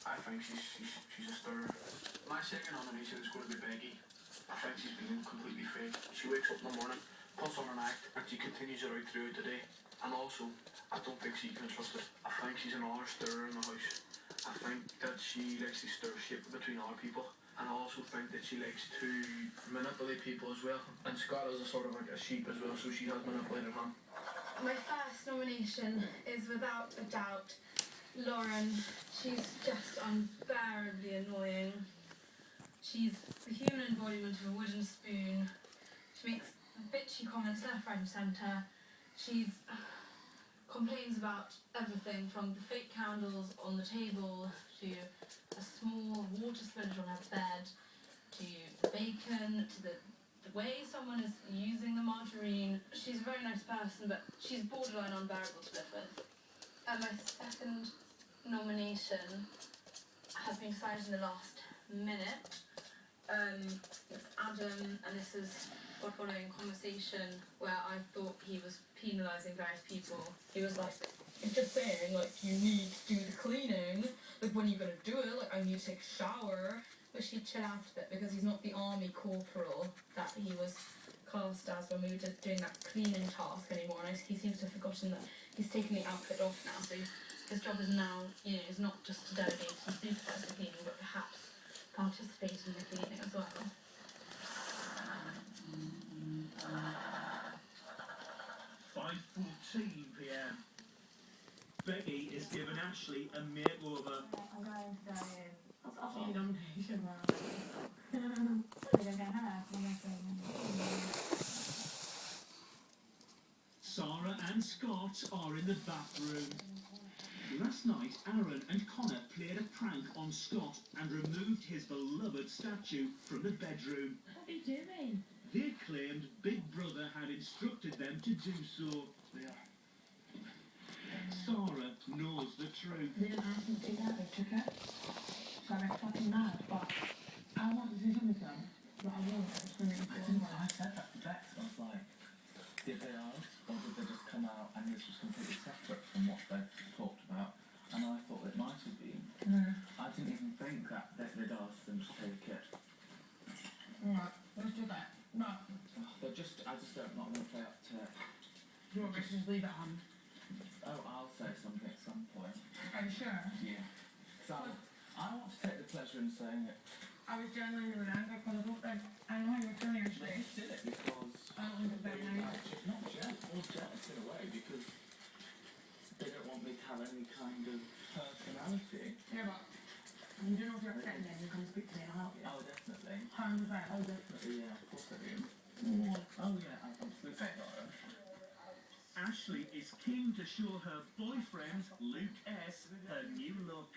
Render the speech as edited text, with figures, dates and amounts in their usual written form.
I think she's a star. My second nomination is going to be Becky. I think she's been completely fake. She wakes up in the morning, puts on an act, and she continues it right throughout the day. And also, I don't think she can be trusted. I think she's another stirrer in the house. I think that she likes to stir shit between other people. And I also think that she likes to manipulate people as well. And Scott is a sort of like a sheep as well, so she has manipulated him. My first nomination is without a doubt Lauren. She's just unbearably annoying. She's the human embodiment of a wooden spoon. She makes bitchy comments left, right and centre. She complains about everything from the fake candles on the table to a small water spillage on her bed to the bacon to the way someone is using the margarine. She's a very nice person, but she's borderline unbearable to live with. And my second nomination has been decided in the last minute. It's Adam, and this is a following conversation where I thought he was penalising various people. He was like, I'm just saying, like, you need to do the cleaning. Like, when are you going to do it? Like, I need to take a shower. But she'd chill out a bit because he's not the army corporal that he was cast as when we were doing that cleaning task anymore. And he seems to have forgotten that he's taken the outfit off now. So his job is now, is not just to delegate and supervise the cleaning, but perhaps participate in the cleaning as well. 5:14 p.m. Becky is giving Ashley a makeover. I'm going to go in. That's nomination, Sarah and Scott are in the bathroom. Last night, Aaron and Connor played a prank on Scott and removed his beloved statue from the bedroom. What are you doing? They claimed Big Brother had instructed them to do so. Sarah knows the truth. They didn't ask me to do that, they took it. So I went fucking mad, but I wanted to do something with them, but I won't. I said that to Bex. I was like, did they ask, or did they just come out and this was completely separate from what they talked about? And I thought it might have been. I didn't even think that they'd asked them to take it. Alright, let's do that. No. I just don't not want to play up to it. Do you want me to just leave it on? Oh, I'll say something at some point. Are you sure? Yeah. So I want to take the pleasure in saying it. I was genuinely with anger because I thought that I know how you were feeling They actually. did it because I don't think it's very nice. not jealous in a way, because they don't want me to have any kind of personality. Yeah, but you don't know if you're upsetting them, you come speak to me and I'll help you. Oh, definitely. 100%. Oh, definitely, yeah, of course I do. Oh, yeah, absolutely. Ashley is keen to show her boyfriend, Luke S., her new look.